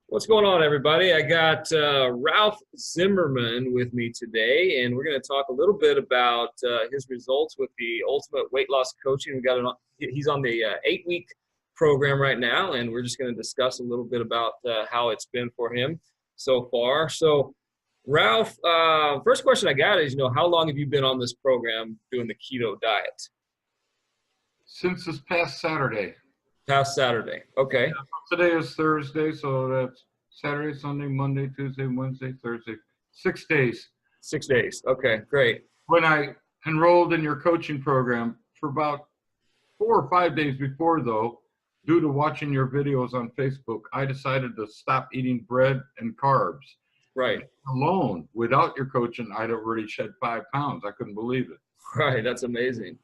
What's going on, everybody? I got Ralph Zimmerman with me today, and we're going to talk a little bit about his results with the Ultimate Weight Loss Coaching. He's on the 8-week program right now, and we're just going to discuss a little bit about how it's been for him so far. So, Ralph, first question I got is, how long have you been on this program doing the keto diet? Since this past Saturday. Past Saturday. Okay. Today is Thursday, so that's Saturday, Sunday, Monday, Tuesday, Wednesday, Thursday. 6 days. 6 days. Okay, great. When I enrolled in your coaching program for about 4 or 5 days before, though, due to watching your videos on Facebook, I decided to stop eating bread and carbs. Right. Alone, without your coaching, I'd already shed 5 pounds. I couldn't believe it. Right, that's amazing.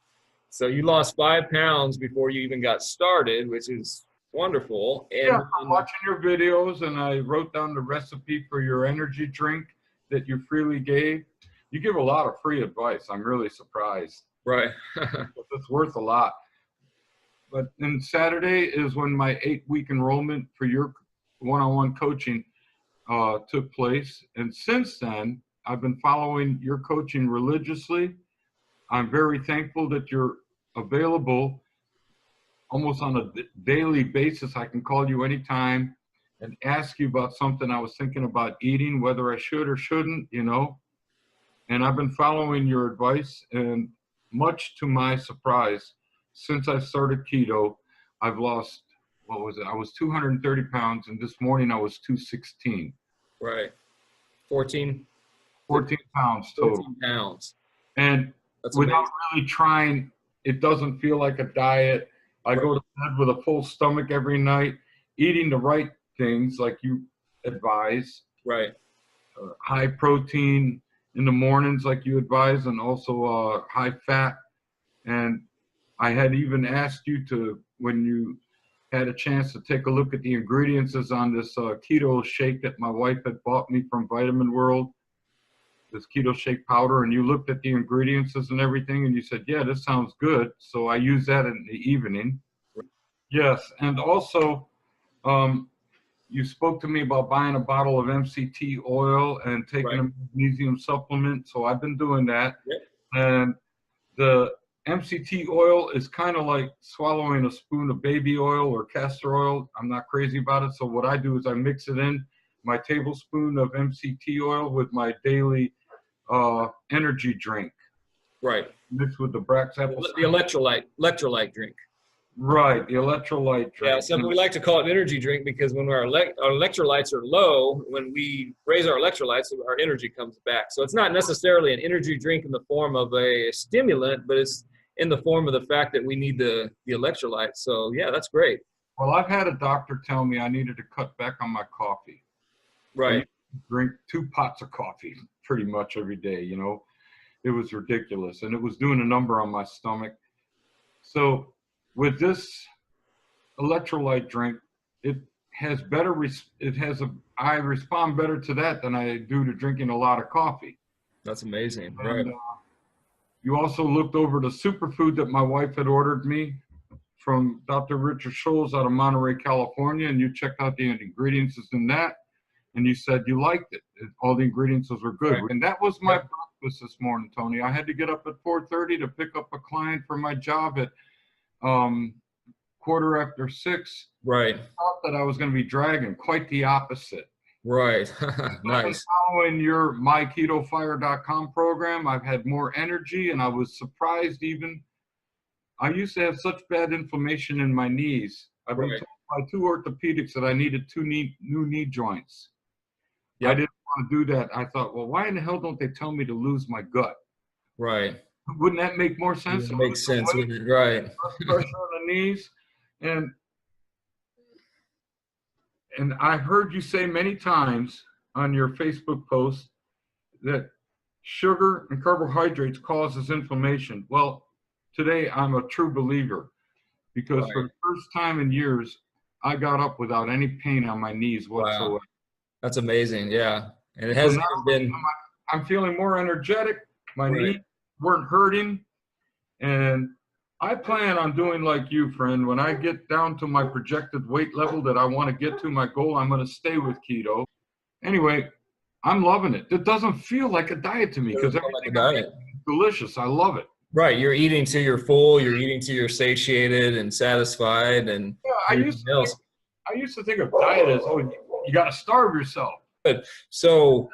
So you lost 5 pounds before you even got started, which is wonderful. And yeah, I'm watching your videos, and I wrote down the recipe for your energy drink that you freely gave. You give a lot of free advice. I'm really surprised. Right. It's worth a lot. But then Saturday is when my 8-week enrollment for your one-on-one coaching took place. And since then, I've been following your coaching religiously. I'm very thankful that you're available almost on a daily basis. I can call you anytime and ask you about something I was thinking about eating, whether I should or shouldn't, And I've been following your advice, and much to my surprise, since I started keto, I've lost, I was 230 pounds, and this morning I was 216. Right. 14 pounds total. 14 pounds. And that's without amazing. really trying, it doesn't feel like a diet. I go to bed with a full stomach every night, eating the right things like you advise. Right. High protein in the mornings like you advise, and also high fat. And I had even asked you to, when you had a chance to take a look at the ingredients on this keto shake that my wife had bought me from Vitamin World, this keto shake powder, and you looked at the ingredients and everything, and you said, yeah, this sounds good. So I use that in the evening. Yes. And also, you spoke to me about buying a bottle of MCT oil and taking a magnesium supplement. So I've been doing that. Yep. And the MCT oil is kind of like swallowing a spoon of baby oil or castor oil. I'm not crazy about it. So what I do is I mix it in my tablespoon of MCT oil with my daily energy drink. Right. Mixed with the Brax apple. The electrolyte drink. Right, the electrolyte drink. Yeah, so we like to call it an energy drink because when our electrolytes are low, when we raise our electrolytes, our energy comes back. So it's not necessarily an energy drink in the form of a stimulant, but it's in the form of the fact that we need the electrolytes. So yeah, that's great. Well, I've had a doctor tell me I needed to cut back on my coffee. Right. Drink 2 pots of coffee pretty much every day, It was ridiculous, and it was doing a number on my stomach. So with this electrolyte drink, I respond better to that than I do to drinking a lot of coffee. That's amazing. And, right. You also looked over the superfood that my wife had ordered me from Dr. Richard Scholes out of Monterey, California, and you checked out the ingredients in that, and you said you liked it. All the ingredients were good. Right. And that was my breakfast this morning, Tony. I had to get up at 4:30 to pick up a client for my job at 6:15. Right. I thought that I was going to be dragging. Quite the opposite. Right. Nice. Following your myketofire.com program, I've had more energy, and I was surprised even. I used to have such bad inflammation in my knees. I've been told by 2 orthopedics that I needed 2 new knee joints. Yep. I didn't want to do that. I thought, well, why in the hell don't they tell me to lose my gut? Right. Wouldn't that make more sense? It makes sense, wouldn't it? Right. Pressure on the knees. And I heard you say many times on your Facebook post that sugar and carbohydrates causes inflammation. Well, today I'm a true believer, because for the first time in years, I got up without any pain on my knees whatsoever. Wow. That's amazing. Yeah. And it hasn't been. I'm feeling more energetic. My knees weren't hurting. And I plan on doing like you, friend. When I get down to my projected weight level that I want to get to, my goal, I'm going to stay with keto. Anyway, I'm loving it. It doesn't feel like a diet to me because Like a everything diet. is delicious. I love it. Right. You're eating till you're full. You're eating till you're satiated and satisfied and Yeah, everything else. I used to think of diet as, oh, you got to starve yourself. So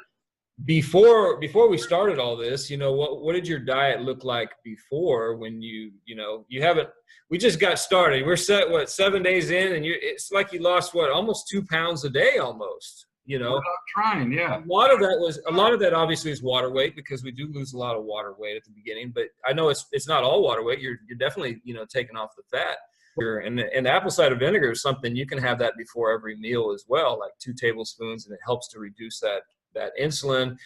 before we started all this, what did your diet look like before when you haven't, we just got started. We're 7 days in and it's like you lost almost 2 pounds a day almost, Without trying, yeah. A lot of that obviously is water weight because we do lose a lot of water weight at the beginning, but I know it's not all water weight. You're definitely, taking off the fat. And apple cider vinegar is something you can have that before every meal as well, like 2 tablespoons, and it helps to reduce that insulin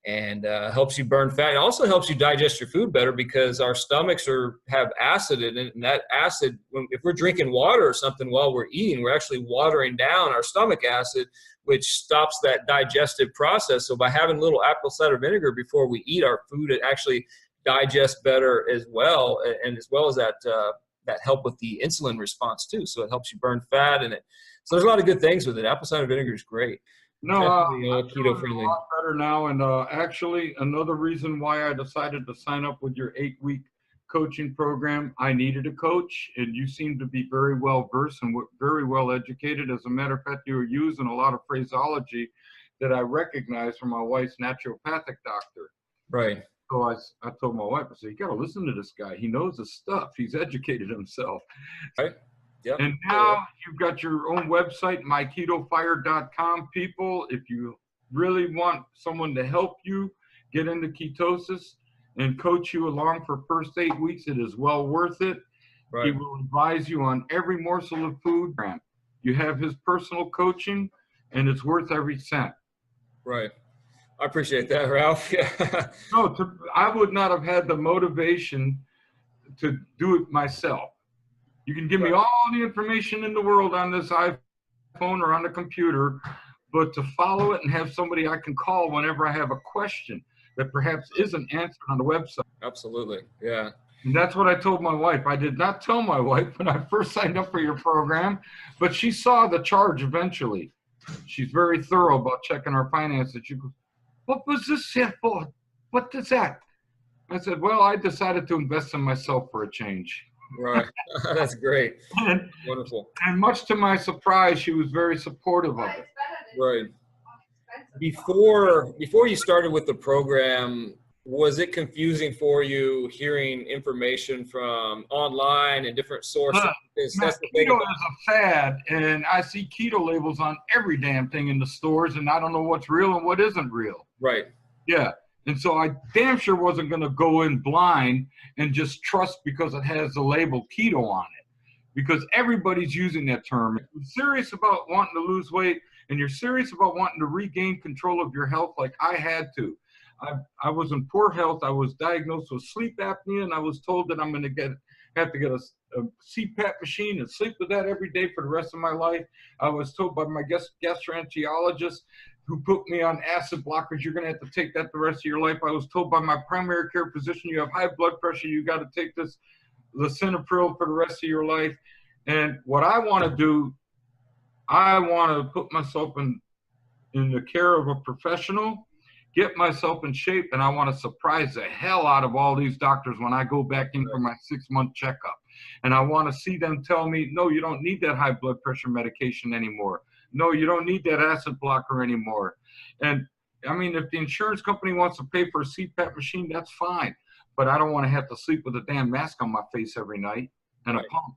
and helps you burn fat. It also helps you digest your food better because our stomachs have acid in it, and that acid, if we're drinking water or something while we're eating, we're actually watering down our stomach acid, which stops that digestive process. So by having a little apple cider vinegar before we eat our food, it actually digests better as well, and as well as that help with the insulin response too. So it helps you burn fat, so there's a lot of good things with it. Apple cider vinegar is great. No, I'm keto friendly. a lot better now. And actually, another reason why I decided to sign up with your 8-week coaching program, I needed a coach, and you seem to be very well versed and very well educated. As a matter of fact, you were using a lot of phraseology that I recognize from my wife's naturopathic doctor. Right. So I told my wife, I said, you got to listen to this guy. He knows his stuff. He's educated himself. Right. Yep. And now you've got your own website, myketofire.com. People, if you really want someone to help you get into ketosis and coach you along for first 8 weeks, it is well worth it. Right. He will advise you on every morsel of food. You have his personal coaching, and it's worth every cent. Right. I appreciate that, Ralph. Yeah. No, I would not have had the motivation to do it myself. You can give me all the information in the world on this iPhone or on the computer, but to follow it and have somebody I can call whenever I have a question that perhaps isn't answered on the website. Absolutely, yeah. And that's what I told my wife. I did not tell my wife when I first signed up for your program, but she saw the charge eventually. She's very thorough about checking our finances. She goes, what was this here for? What is that? I said, well, I decided to invest in myself for a change. Right. That's great. Wonderful. And much to my surprise, she was very supportive of it. Right. Before you started with the program, was it confusing for you hearing information from online and different sources? Keto is a fad, and I see keto labels on every damn thing in the stores, and I don't know what's real and what isn't real. Right. Yeah. And so I damn sure wasn't going to go in blind and just trust because it has the label keto on it, because everybody's using that term. If you're serious about wanting to lose weight and you're serious about wanting to regain control of your health like I had to. I was in poor health. I was diagnosed with sleep apnea, and I was told that I'm going to have to get a CPAP machine and sleep with that every day for the rest of my life. I was told by my gastroenterologist who put me on acid blockers, you're going to have to take that the rest of your life. I was told by my primary care physician, you have high blood pressure, you got to take this lisinopril for the rest of your life. And what I want to do, I want to put myself in the care of a professional, get myself in shape, and I want to surprise the hell out of all these doctors when I go back in for my 6-month checkup. And I want to see them tell me, no, you don't need that high blood pressure medication anymore. No, you don't need that acid blocker anymore. And I mean, if the insurance company wants to pay for a CPAP machine, that's fine. But I don't want to have to sleep with a damn mask on my face every night and a pump.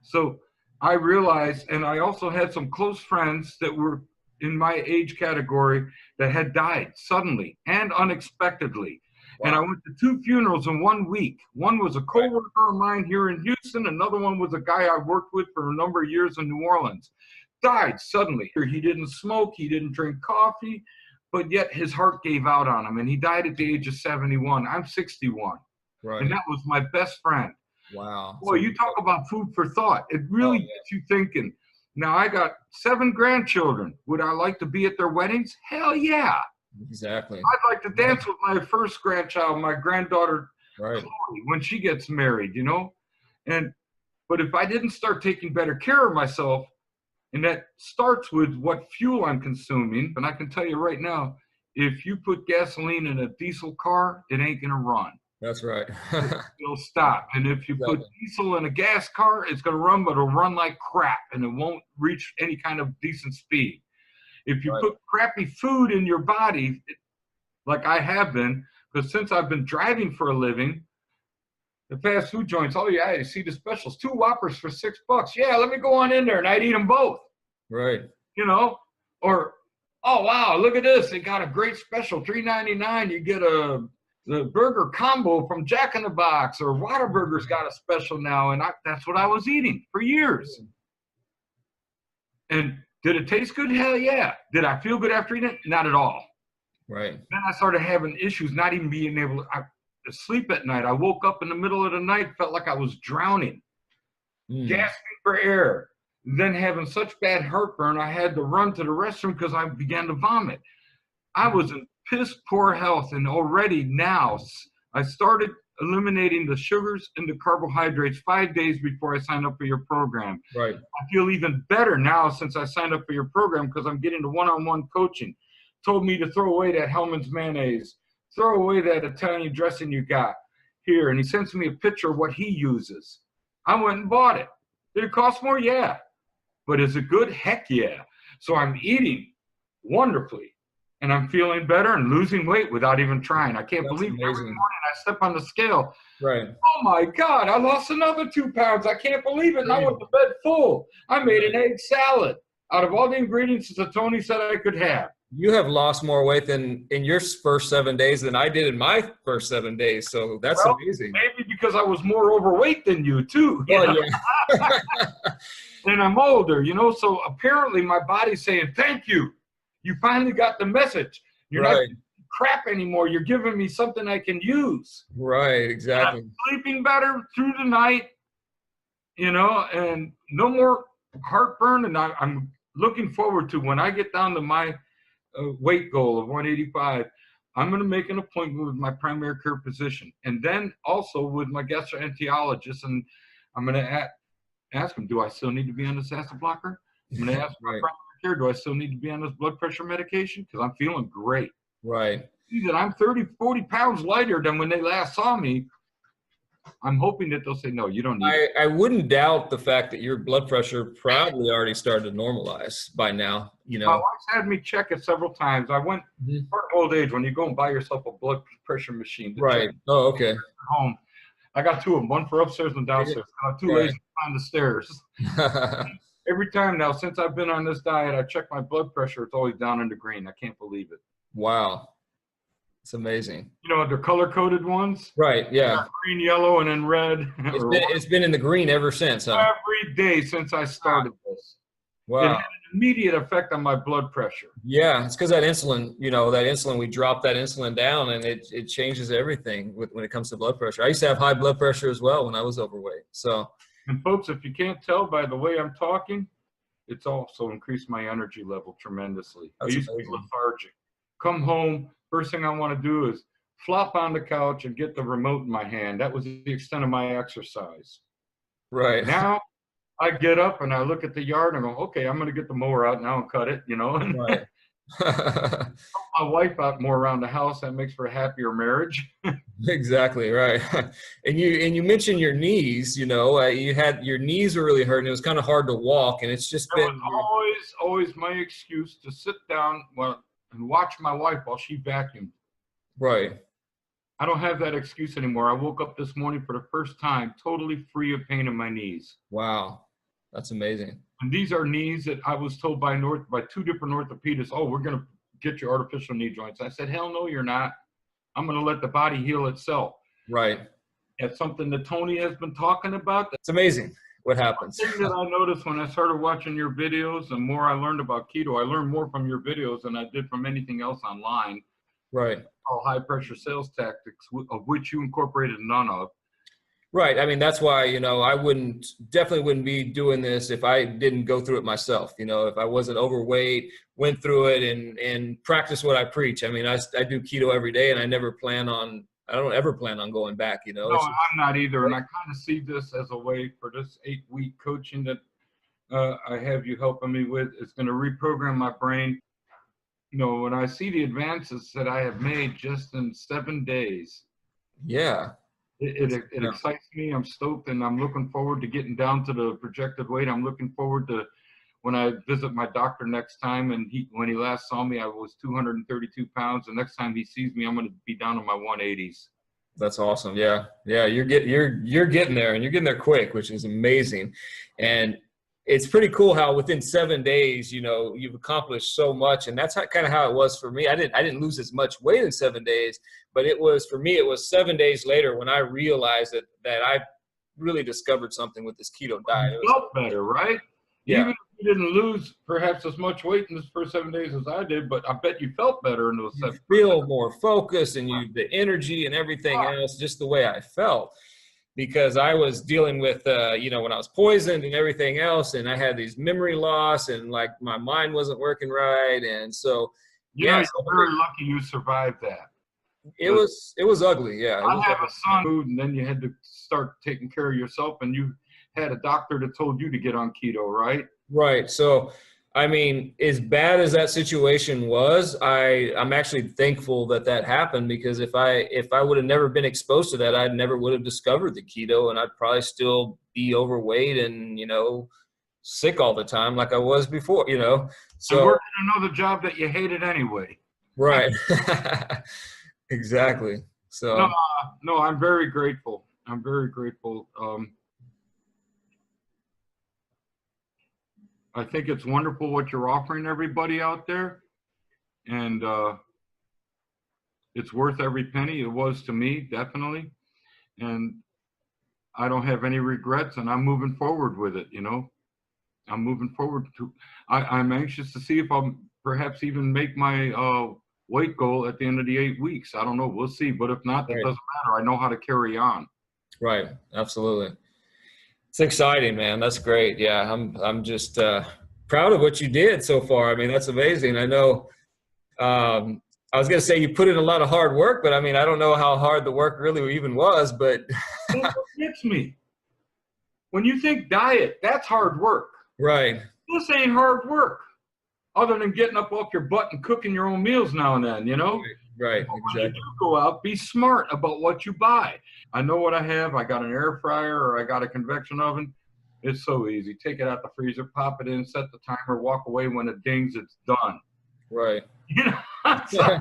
So I realized, and I also had some close friends that were in my age category that had died suddenly and unexpectedly. Wow. And I went to 2 funerals in 1 week. One was a coworker of mine here in Houston. Another one was a guy I worked with for a number of years in New Orleans. Died suddenly. He didn't smoke. He didn't drink coffee, but yet his heart gave out on him, and he died at the age of 71. I'm 61. Right. And that was my best friend. Wow. Boy, you talk about food for thought. It really gets you thinking. Now, I got 7 grandchildren. Would I like to be at their weddings? Hell yeah. Exactly. I'd like to dance with my first grandchild, my granddaughter, Chloe, when she gets married, you know. But if I didn't start taking better care of myself, and that starts with what fuel I'm consuming, and I can tell you right now, if you put gasoline in a diesel car, it ain't gonna run. That's right. It'll stop. And if you put diesel in a gas car, it's gonna run, but it'll run like crap, and it won't reach any kind of decent speed. If you put crappy food in your body, like I have been, because since I've been driving for a living, the fast food joints, oh yeah, you see the specials, 2 Whoppers for $6. Yeah, let me go on in there, and I'd eat them both. Right. You know, or, oh wow, look at this, they got a great special, $3.99. You get the burger combo from Jack in the Box, or Whataburger's got a special now, and that's what I was eating for years. And did it taste good? Hell yeah. Did I feel good after eating it? Not at all. Right. Then I started having issues, not even being able to sleep at night. I woke up in the middle of the night, felt like I was drowning, gasping for air. Then having such bad heartburn, I had to run to the restroom because I began to vomit. I was in piss poor health, and already now I started eliminating the sugars and the carbohydrates 5 days before I signed up for your program. Right. I feel even better now since I signed up for your program because I'm getting the one-on-one coaching. Told me to throw away that Hellman's mayonnaise, throw away that Italian dressing you got here, and he sends me a picture of what he uses. I went and bought it. Did it cost more? Yeah. But is it good? Heck yeah. So I'm eating wonderfully, and I'm feeling better and losing weight without even trying. I can't believe it. Every morning I step on the scale. Right. Oh my God, I lost another 2 pounds. I can't believe it. And I went to bed full. I made an egg salad out of all the ingredients that Tony said I could have. You have lost more weight in your first 7 days than I did in my first 7 days. So that's amazing. Maybe because I was more overweight than you too. Oh, yeah. And I'm older, you know, so apparently my body's saying, thank you. You finally got the message. You're not crap anymore. You're giving me something I can use. Right, exactly. I'm sleeping better through the night, you know, and no more heartburn. And I'm looking forward to when I get down to my weight goal of 185, I'm going to make an appointment with my primary care physician, and then also with my gastroenterologist, and I'm going to ask him, do I still need to be on this acid blocker? I'm going to ask my primary care, do I still need to be on this blood pressure medication? Because I'm feeling great. Right. See that I'm 30, 40 pounds lighter than when they last saw me. I'm hoping that they'll say, no, you don't need it. I wouldn't doubt the fact that your blood pressure probably already started to normalize by now. You know, my wife's had me check it several times. I went part of old age when you go and buy yourself a blood pressure machine. Right. Oh, okay. At home. I got 2 of them, one for upstairs and downstairs. I got 2 lazy to climb the stairs. Every time now, since I've been on this diet, I check my blood pressure. It's always down in the green. I can't believe it. Wow. It's amazing. You know, the color-coded ones? Right, yeah. Green, yellow, and then red. It's been in the green ever since, huh? Every day since I started this. Wow. It had an immediate effect on my blood pressure. Yeah, it's because that insulin, you know, we drop that insulin down, and it changes everything when it comes to blood pressure. I used to have high blood pressure as well when I was overweight. So, and folks, if you can't tell by the way I'm talking, it's also increased my energy level tremendously. I used to be lethargic. Come home, first thing I want to do is flop on the couch and get the remote in my hand. That was the extent of my exercise. Right. Now, I get up and I look at the yard and I go, okay, I'm going to get the mower out now and cut it, you know. Right. Help my wife out more around the house. That makes for a happier marriage. Exactly, right. And you mentioned your knees. You know, your knees were really hurting. It was kind of hard to walk, and it's just been always my excuse to sit down and watch my wife while she vacuumed. Right. I don't have that excuse anymore. I woke up this morning for the first time totally free of pain in my knees. Wow. That's amazing. And these are knees that I was told by 2 different orthopedists, oh, we're going to get you artificial knee joints. I said, hell no, you're not. I'm going to let the body heal itself. Right. That's something that Tony has been talking about. It's amazing what happens. One thing that I noticed when I started watching your videos, the more I learned about keto, I learned more from your videos than I did from anything else online. Right. All high pressure sales tactics, of which you incorporated none of. Right. I mean, that's why, you know, I definitely wouldn't be doing this if I didn't go through it myself. You know, if I wasn't overweight, went through it and practice what I preach. I mean, I do keto every day, and I never plan on I don't ever plan on going back, you know. No, It's just, I'm not either. And I kind of see this as a way for this 8-week coaching that I have you helping me with. It's going to reprogram my brain. You know, when I see the advances that I have made just in 7 days, yeah. it Yeah. excites me. I'm stoked, and I'm looking forward to getting down to the projected weight. I'm looking forward to when I visit my doctor next time. And when he last saw me, I was 232 pounds. The next time he sees me, I'm going to be down in my 180s. That's awesome. Yeah. Yeah. You're getting there, and you're getting there quick, which is amazing. And it's pretty cool how within 7 days, you know, you've accomplished so much. And that's kind of how it was for me. I didn't lose as much weight in 7 days, but it was, for me, it was 7 days later when I realized that I really discovered something with this keto diet. You felt better, right? Yeah. Even if you didn't lose perhaps as much weight in the first 7 days as I did, but I bet you felt better in those You 7 feel more focused, and the energy and everything else, just the way I felt. Because I was dealing with, you know, when I was poisoned and everything else, and I had these memory loss, and like my mind wasn't working right. And so, You know, you're very lucky you survived that. it was ugly. Yeah. I have a son, and then you had to start taking care of yourself, and you had a doctor that told you to get on keto, right? Right. So, I mean, as bad as that situation was, I'm actually thankful that happened, because if I would have never been exposed to that, I never would have discovered the keto, and I'd probably still be overweight and, you know, sick all the time like I was before, you know. So and working another job that you hated anyway. right. Exactly. So No, I'm very grateful. I'm very grateful. I think it's wonderful what you're offering everybody out there, and it's worth every penny. It was to me, definitely, and I don't have any regrets, and I'm moving forward with it. You know, I'm moving forward to. I'm anxious to see if I'll perhaps even make my weight goal at the end of the 8 weeks. I don't know. We'll see. But if not, that doesn't matter. I know how to carry on. right. Absolutely. It's exciting, man. That's great. Yeah, I'm just proud of what you did so far. I mean, that's amazing. I know. I was gonna say you put in a lot of hard work, but I mean, I don't know how hard the work really even was. But That's what gets me. When you think diet, that's hard work. right, This ain't hard work, other than getting up off your butt and cooking your own meals now and then. You know. right, But when exactly. you do go out, be smart about what you buy. I know what I have. I got an air fryer or I got a convection oven. It's so easy. Take it out the freezer, pop it in, set the timer, walk away. When it dings, it's done. Right. You know? So,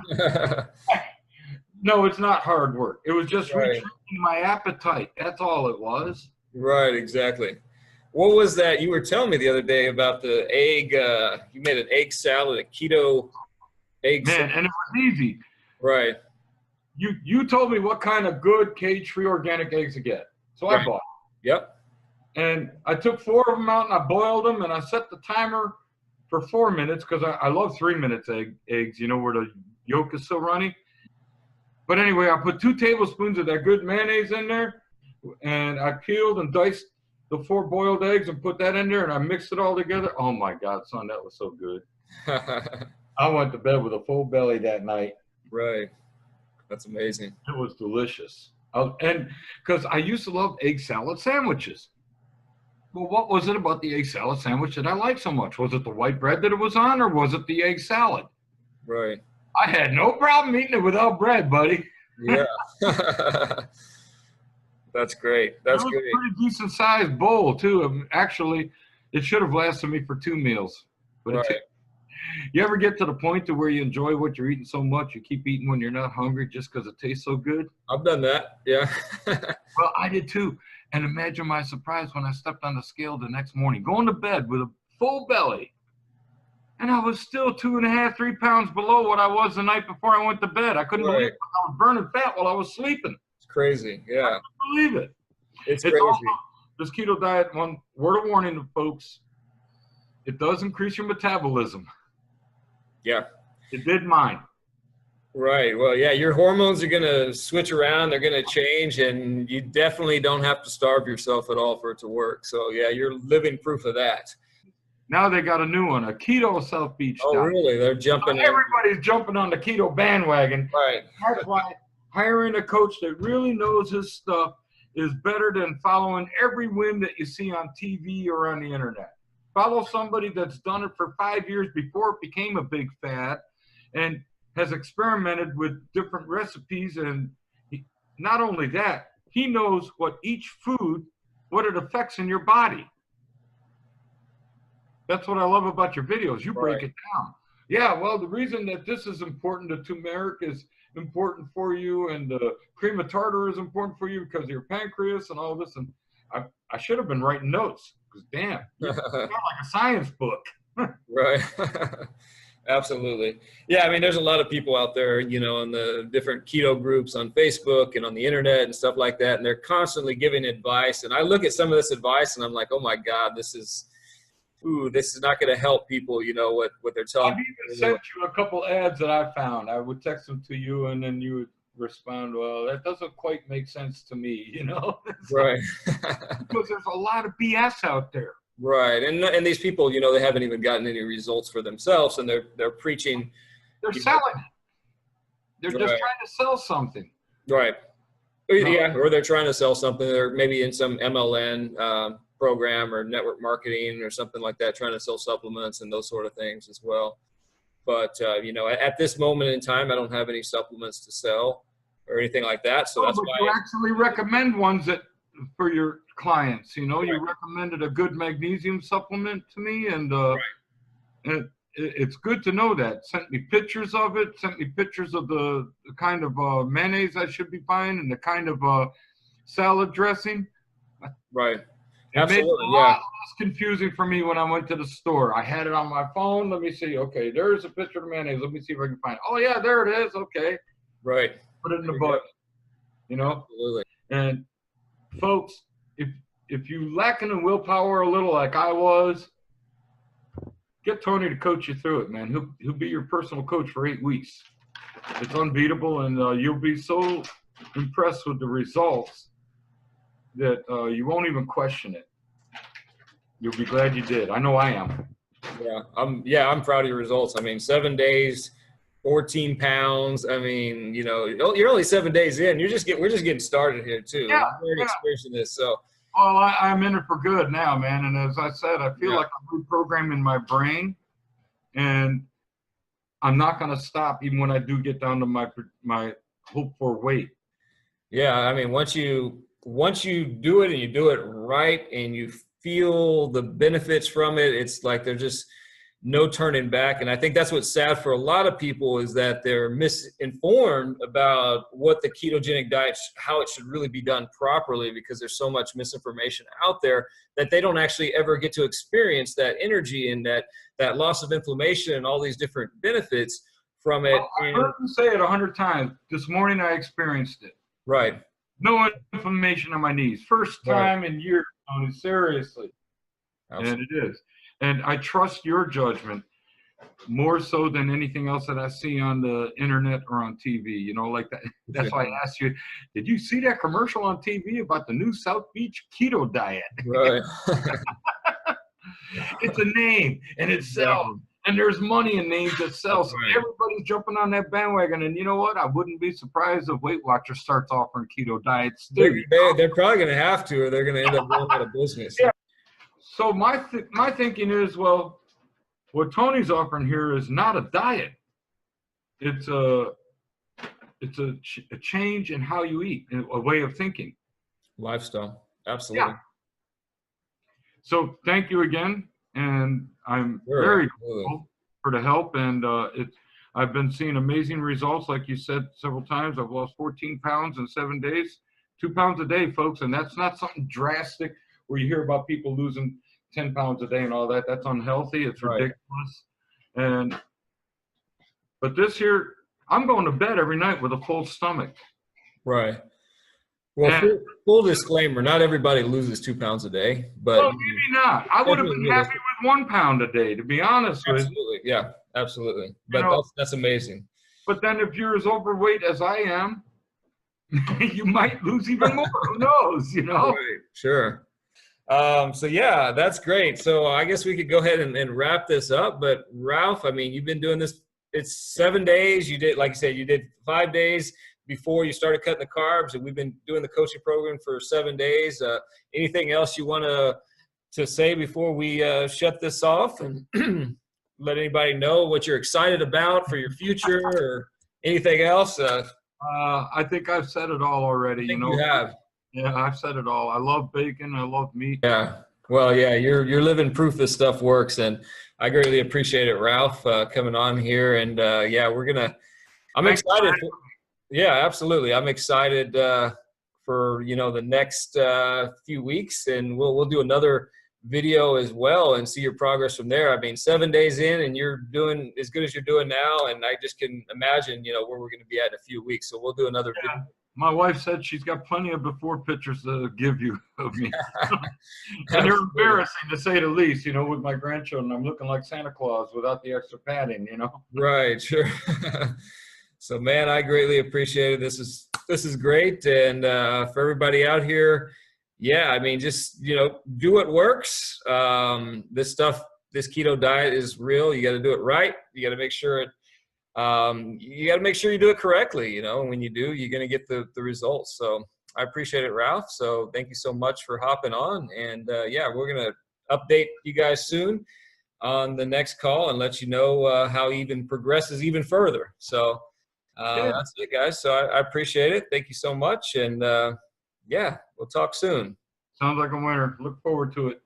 no, it's not hard work. It was just Right. retraining my appetite. That's all it was. Right, exactly. What was that you were telling me the other day about the egg? You made an egg salad, a keto egg Man, salad. and it was easy. Right. You told me what kind of good cage-free organic eggs to get. So I Right. bought. Yep. And I took 4 of them out and I boiled them, and I set the timer for 4 minutes because I love 3 minutes eggs, you know, where the yolk is still runny. But anyway, I put 2 tablespoons of that good mayonnaise in there, and I peeled and diced the 4 boiled eggs and put that in there, and I mixed it all together. Oh my God, son, that was so good. I went to bed with a full belly that night. Right. That's amazing. It was delicious. And because I used to love egg salad sandwiches. Well, what was it about the egg salad sandwich that I liked so much? Was it the white bread that it was on, or was it the egg salad? Right. I had no problem eating it without bread, buddy. Yeah. That's great. That's It was great. a pretty decent sized bowl too. Actually, it should have lasted me for 2 meals. But Right. you ever get to the point to where you enjoy what you're eating so much, you keep eating when you're not hungry just because it tastes so good? I've done that. Yeah. Well, I did too. And imagine my surprise when I stepped on the scale the next morning, going to bed with a full belly. And I was still 2.5, 3 pounds below what I was the night before I went to bed. I couldn't believe it. I was burning fat while I was sleeping. It's crazy. Yeah. Believe it. It's It's crazy. also, this keto diet, one word of warning, folks, it does increase your metabolism. Yeah. It did mine. Right. Well, yeah, your hormones are going to switch around. They're going to change, and you definitely don't have to starve yourself at all for it to work. So, yeah, you're living proof of that. Now they got a new one, a keto South Beach Oh, diet. really? They're jumping in. Everybody's jumping on the keto bandwagon. Right. That's why hiring a coach that really knows his stuff is better than following every whim that you see on TV or on the internet. Follow somebody that's done it for 5 years before it became a big fad and has experimented with different recipes. And not only that, he knows what each food, what it affects in your body. That's what I love about your videos. You break it down. Yeah, well, the reason that this is important, the turmeric is important for you, and the cream of tartar is important for you because of your pancreas and all this. And I should have been writing notes because, damn, it's not like a science book. Right. Absolutely. Yeah, I mean, there's a lot of people out there, you know, in the different keto groups on Facebook and on the internet and stuff like that, and they're constantly giving advice. And I look at some of this advice and I'm like, oh my God, this is not going to help people, you know, what they're telling me. I've even sent you a couple ads that I found. I would text them to you and then you would respond, well, that doesn't quite make sense to me, you know? Right. Because there's a lot of BS out there. Right, and these people, you know, they haven't even gotten any results for themselves, and they're preaching. They're selling it. They're just trying to sell something. Right. Yeah, or they're trying to sell something. They're maybe in some MLN program or network marketing or something like that, trying to sell supplements and those sort of things as well. But you know, at this moment in time, I don't have any supplements to sell or anything like that. So that's why you actually recommend ones that for your clients, you know, you recommended a good magnesium supplement to me, and it's good to know that. Sent me pictures of it, sent me pictures of the kind of mayonnaise I should be buying and the kind of salad dressing. Right. It made it a lot less confusing for me when I went to the store. I had it on my phone. Let me see. Okay, there's a picture of mayonnaise. Let me see if I can find it. Oh, yeah, there it is. Okay. Right. Put it in the bucket. You know? Absolutely. And folks, if you lacking in willpower a little like I was, get Tony to coach you through it, man. He'll be your personal coach for 8 weeks. It's unbeatable, and you'll be so impressed with the results that you won't even question it. You'll be glad you did. I know I am. Yeah, I'm proud of your results. I mean, 7 days, 14 pounds. I mean, you know, you're only 7 days in. We're just getting started here too. Yeah, we're experiencing this. So, well, I'm in it for good now, man. And as I said, I feel like I'm reprogramming my brain, and I'm not going to stop even when I do get down to my hope for weight. Yeah, I mean, once you do it and you do it right and you feel the benefits from it, it's like there's just no turning back. And I think that's what's sad for a lot of people, is that they're misinformed about what the ketogenic diet, how it should really be done properly, because there's so much misinformation out there that they don't actually ever get to experience that energy and that loss of inflammation and all these different benefits from it. Well, I heard you say it 100 times. This morning I experienced it. Right. No inflammation on my knees. First time in years, Tony, seriously. Absolutely. And it is. And I trust your judgment more so than anything else that I see on the internet or on TV. You know, like that. That's why I asked you, did you see that commercial on TV about the new South Beach keto diet? Right. It's a name, and it sells. And there's money in names that sell. So everybody's jumping on that bandwagon. And you know what? I wouldn't be surprised if Weight Watchers starts offering keto diets. They're probably going to have to, or they're going to end up going out of business. Yeah. So my thinking is, well, what Tony's offering here is not a diet. It's a change in how you eat, a way of thinking. Lifestyle. Absolutely. Yeah. So thank you again. And I'm very grateful for the help. And I've been seeing amazing results. Like you said several times, I've lost 14 pounds in 7 days, 2 pounds a day, folks. And that's not something drastic where you hear about people losing 10 pounds a day and all that. That's unhealthy. It's ridiculous. But this year, I'm going to bed every night with a full stomach. Right. Well, full disclaimer, not everybody loses 2 pounds a day, but well, maybe not. I would have been happy with 1 pound a day, to be honest with you. Absolutely, yeah, absolutely. But that's amazing. But then if you're as overweight as I am, you might lose even more. Who knows, you know? Right, sure. So yeah, that's great. So I guess we could go ahead and wrap this up. But Ralph, I mean, you've been doing this, it's 7 days. You did, like you said, you did 5 days. before you started cutting the carbs, and we've been doing the coaching program for 7 days. Anything else you want to say before we shut this off and let anybody know what you're excited about for your future or anything else? I think I've said it all already. You know, you have. Yeah, I've said it all. I love bacon. I love meat. Yeah. Well, yeah, you're living proof this stuff works, and I greatly appreciate it, Ralph, coming on here. And yeah, I'm excited. Yeah, absolutely. I'm excited for the next few weeks, and we'll do another video as well and see your progress from there. I mean, 7 days in, and you're doing as good as you're doing now, and I just can imagine where we're going to be at in a few weeks. So we'll do another video. My wife said she's got plenty of before pictures to give you of me. And they're embarrassing, to say the least, with my grandchildren. I'm looking like Santa Claus without the extra padding, Right, sure. So, man, I greatly appreciate it. This is great. And for everybody out here, yeah, I mean, just, do what works. This keto diet is real. You got to do it right. You got to make sure you do it correctly. And when you do, you're going to get the results. So I appreciate it, Ralph. So thank you so much for hopping on. And yeah, we're going to update you guys soon on the next call and let you know how even progresses even further. So that's it, guys. So I appreciate it. Thank you so much. And yeah, we'll talk soon. Sounds like a winner. Look forward to it.